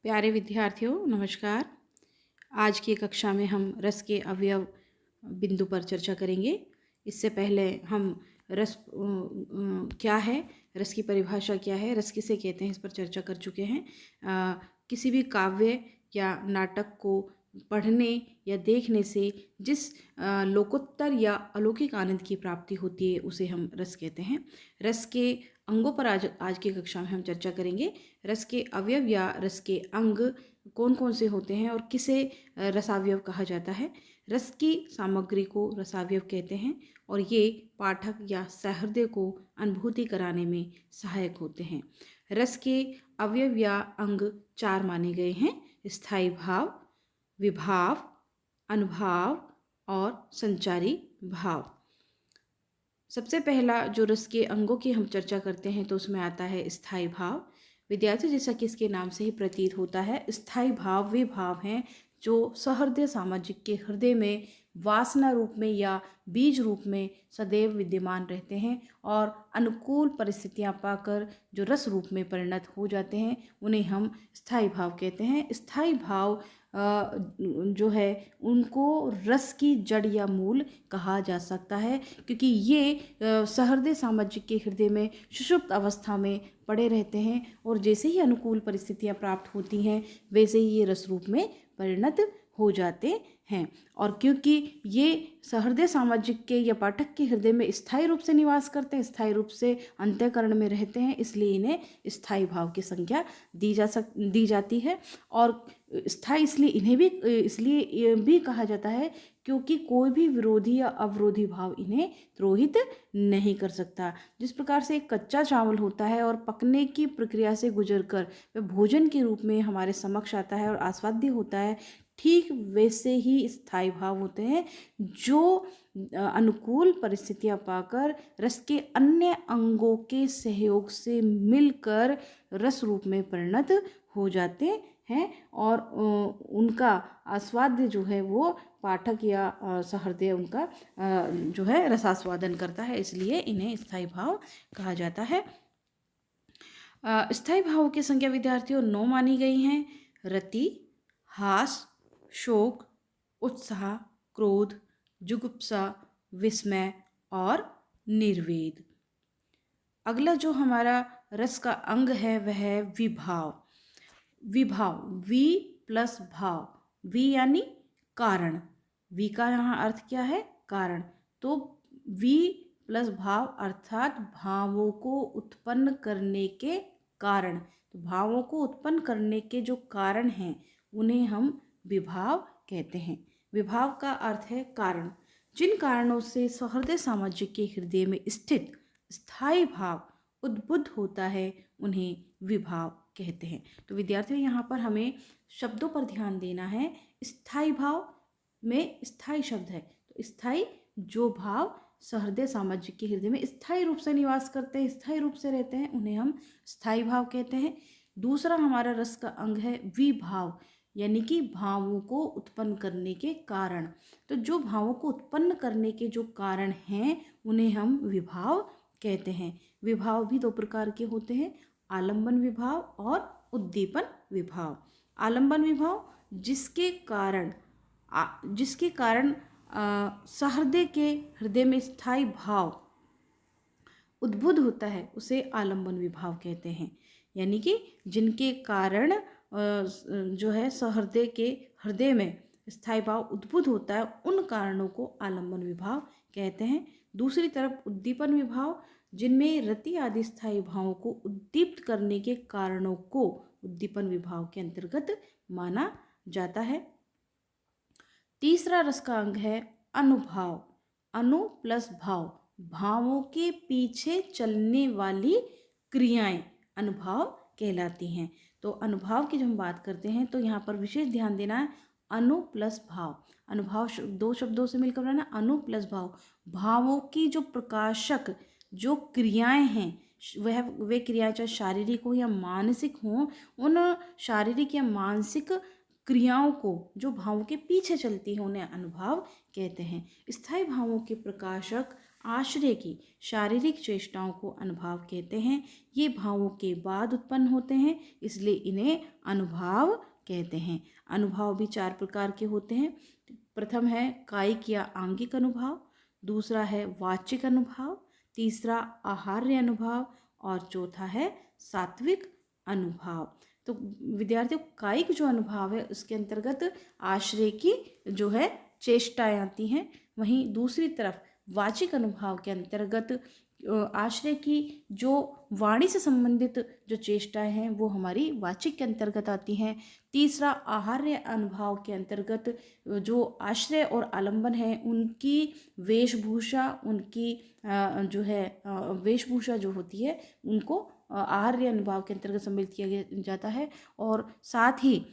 प्यारे विद्यार्थियों नमस्कार। आज की कक्षा में हम रस के अवयव बिंदु पर चर्चा करेंगे। इससे पहले हम रस क्या है, रस की परिभाषा क्या है, रस किसे कहते हैं, इस पर चर्चा कर चुके हैं। किसी भी काव्य या नाटक को पढ़ने या देखने से जिस लोकोत्तर या अलौकिक आनंद की प्राप्ति होती है उसे हम रस कहते हैं। रस के अंगों पर आज की कक्षा में हम चर्चा करेंगे। रस के अवयव या रस के अंग कौन कौन से होते हैं और किसे रसावयव कहा जाता है। रस की सामग्री को रसावयव कहते हैं और ये पाठक या सहृदय को अनुभूति कराने में सहायक होते हैं। रस के अवयव या अंग 4 माने गए हैं: स्थायी भाव, विभाव, अनुभाव और संचारी भाव। सबसे पहला जो रस के अंगों की हम चर्चा करते हैं तो उसमें आता है स्थायी भाव। विद्यार्थी, जैसा कि इसके नाम से ही प्रतीत होता है, स्थायी भाव वे भाव हैं जो सहृदय सामाजिक के हृदय में वासना रूप में या बीज रूप में सदैव विद्यमान रहते हैं और अनुकूल परिस्थितियां पाकर जो रस रूप में परिणत हो जाते हैं उन्हें हम स्थायी भाव कहते हैं। स्थायी भाव जो है उनको रस की जड़ या मूल कहा जा सकता है, क्योंकि ये सहृदय सामाजिक के हृदय में सुषुप्त अवस्था में पड़े रहते हैं और जैसे ही अनुकूल परिस्थितियां प्राप्त होती हैं वैसे ही ये रस रूप में परिणत हो जाते हैं। और क्योंकि ये सहृदय सामाजिक के या पाठक के हृदय में स्थायी रूप से निवास करते हैं, स्थायी रूप से अंतःकरण में रहते हैं, इसलिए इन्हें स्थायी भाव की संज्ञा दी जाती है। और स्थायी इसलिए भी कहा जाता है क्योंकि कोई भी विरोधी या अवरोधी भाव इन्हें द्रोहित नहीं कर सकता। जिस प्रकार से एक कच्चा चावल होता है और पकने की प्रक्रिया से गुजरकर वह भोजन के रूप में हमारे समक्ष आता है और आस्वाद्य होता है, ठीक वैसे ही स्थायी भाव होते हैं जो अनुकूल परिस्थितियां पाकर रस के अन्य अंगों के सहयोग से मिलकर रस रूप में परिणत हो जाते हैं और उनका आस्वाद्य जो है वो पाठक या सहृदय उनका जो है रसास्वादन करता है, इसलिए इन्हें स्थायी भाव कहा जाता है। स्थायी भावों की संख्या विद्यार्थियों 9 मानी गई हैं: रति, हास, शोक, उत्साह, क्रोध, जुगुप्सा, विस्मय और निर्वेद। अगला जो हमारा रस का अंग है वह है विभाव। विभाव वी प्लस भाव, वी यानी कारण, वी का यहाँ अर्थ क्या है? कारण। तो वी प्लस भाव अर्थात भावों को उत्पन्न करने के कारण। तो भावों को उत्पन्न करने के जो कारण हैं उन्हें हम विभाव कहते हैं। विभाव का अर्थ है कारण। जिन कारणों से सहृदय सामाजिक के हृदय में स्थित स्थायी भाव उद्बुद्ध होता है उन्हें विभाव कहते हैं। तो विद्यार्थियों, यहाँ पर हमें शब्दों पर ध्यान देना है। स्थायी भाव में स्थायी शब्द है, तो स्थायी जो भाव सहृदय सामाजिक के हृदय में स्थायी रूप से निवास करते हैं, स्थायी रूप से रहते हैं, उन्हें हम स्थायी भाव कहते हैं। दूसरा हमारा रस का अंग है विभाव, यानी कि भावों को उत्पन्न करने के कारण। तो जो भावों को उत्पन्न करने के जो कारण हैं उन्हें हम विभाव कहते हैं। विभाव भी 2 प्रकार के होते हैं: आलंबन विभाव और उद्दीपन विभाव। आलंबन विभाव जिसके कारण सहृदय के हृदय में स्थायी भाव उद्बुद्ध होता है उसे आलंबन विभाव कहते हैं। यानी कि जिनके कारण जो है सहृदय के हृदय में स्थायी भाव उद्बुद्ध होता है उन कारणों को आलंबन विभाव कहते हैं। दूसरी तरफ उद्दीपन विभाव जिनमें रति आदि स्थायी भावों को उद्दीप्त करने के कारणों को उद्दीपन विभाव के अंतर्गत माना जाता है। तीसरा रस का अंग है अनुभाव। अनु प्लस भाव, भावों के पीछे चलने वाली क्रियाएं अनुभाव कहलाती हैं। तो अनुभाव की जब हम बात करते हैं तो यहाँ पर विशेष ध्यान देना है अनु प्लस भाव। अनुभाव 2 शब्दों से मिलकर बना, अनु प्लस भाव। भावों की जो प्रकाशक जो क्रियाएं हैं वे क्रियाएं चाहे शारीरिक हो या मानसिक हो, उन शारीरिक या मानसिक क्रियाओं को जो भावों के पीछे चलती है उन्हें अनुभाव कहते हैं। स्थायी भावों के प्रकाशक आश्रय की शारीरिक चेष्टाओं को अनुभाव कहते हैं। ये भावों के बाद उत्पन्न होते हैं, इसलिए इन्हें अनुभाव कहते हैं। अनुभाव भी 4 प्रकार के होते हैं। प्रथम है कायिक या आंगिक अनुभाव, दूसरा है वाचिक अनुभाव, तीसरा आहार्य अनुभाव और चौथा है सात्विक अनुभाव। तो विद्यार्थियों, कायिक जो अनुभाव है उसके अंतर्गत आश्रय की जो है चेष्टाएं आती हैं। वहीं दूसरी तरफ वाचिक अनुभाव के अंतर्गत आश्रय की जो वाणी से संबंधित जो चेष्टाएं हैं वो हमारी वाचिक के अंतर्गत आती हैं। तीसरा आहार्य अनुभाव के अंतर्गत जो आश्रय और आलंबन है उनकी वेशभूषा, उनकी जो है वेशभूषा जो होती है उनको आहार्य अनुभाव के अंतर्गत सम्मिलित किया जाता है। और साथ ही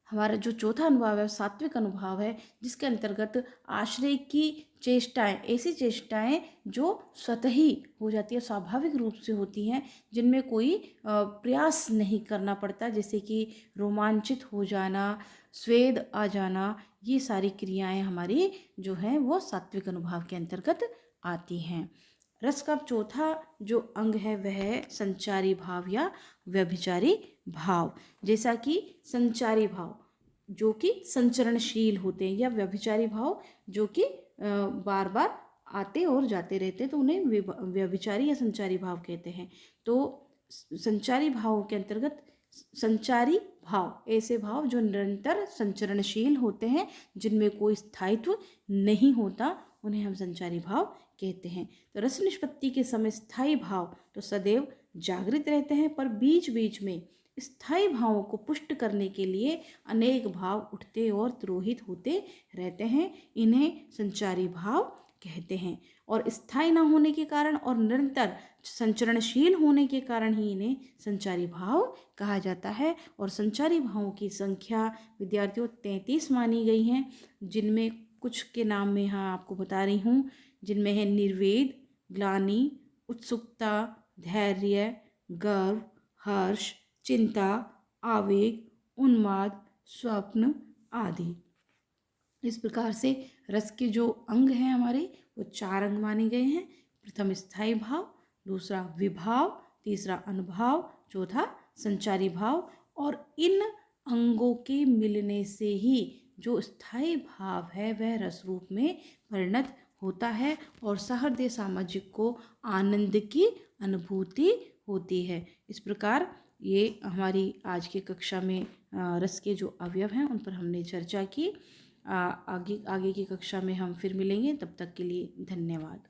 हमारा जो चौथा अनुभाव है सात्विक अनुभाव है, जिसके अंतर्गत आश्रय की चेष्टाएं, ऐसी चेष्टाएं जो स्वतः ही हो जाती है, स्वाभाविक रूप से होती हैं, जिनमें कोई प्रयास नहीं करना पड़ता, जैसे कि रोमांचित हो जाना, स्वेद आ जाना, ये सारी क्रियाएं हमारी जो हैं वो सात्विक अनुभाव के अंतर्गत आती हैं। रस का चौथा जो अंग है वह है संचारी भाव या व्यभिचारी भाव। जैसा कि संचारी भाव जो कि संचरणशील होते हैं, या व्यभिचारी भाव जो कि बार बार आते और जाते रहते हैं, तो उन्हें व्यभिचारी या संचारी भाव कहते हैं। तो संचारी भाव के अंतर्गत संचारी भाव ऐसे भाव जो निरंतर संचरणशील होते हैं, जिनमें कोई स्थायित्व नहीं होता, उन्हें हम संचारी भाव कहते हैं। तो रस निष्पत्ति के समय स्थायी भाव तो सदैव जागृत रहते हैं, पर बीच बीच में स्थायी भावों को पुष्ट करने के लिए अनेक भाव उठते और तिरोहित होते रहते हैं। इन्हें संचारी भाव कहते हैं। और स्थायी न होने के कारण और निरंतर संचरणशील होने के कारण ही इन्हें संचारी भाव कहा जाता है। और संचारी भावों की संख्या विद्यार्थियों 33 मानी गई हैं, जिनमें कुछ के नाम में यहाँ आपको बता रही हूँ, जिनमें है निर्वेद, ग्लानि, उत्सुकता, धैर्य, गर्व, हर्ष, चिंता, आवेग, उन्माद, स्वप्न आदि। इस प्रकार से रस के जो अंग हैं हमारे वो 4 अंग माने गए हैं। प्रथम स्थायी भाव, दूसरा विभाव, तीसरा अनुभाव, चौथा संचारी भाव। और इन अंगों के मिलने से ही जो स्थायी भाव है वह रस रूप में परिणत होता है और सहृदय सामाजिक को आनंद की अनुभूति होती है। इस प्रकार ये हमारी आज की कक्षा में रस के जो अवयव हैं उन पर हमने चर्चा की। आगे की कक्षा में हम फिर मिलेंगे, तब तक के लिए धन्यवाद।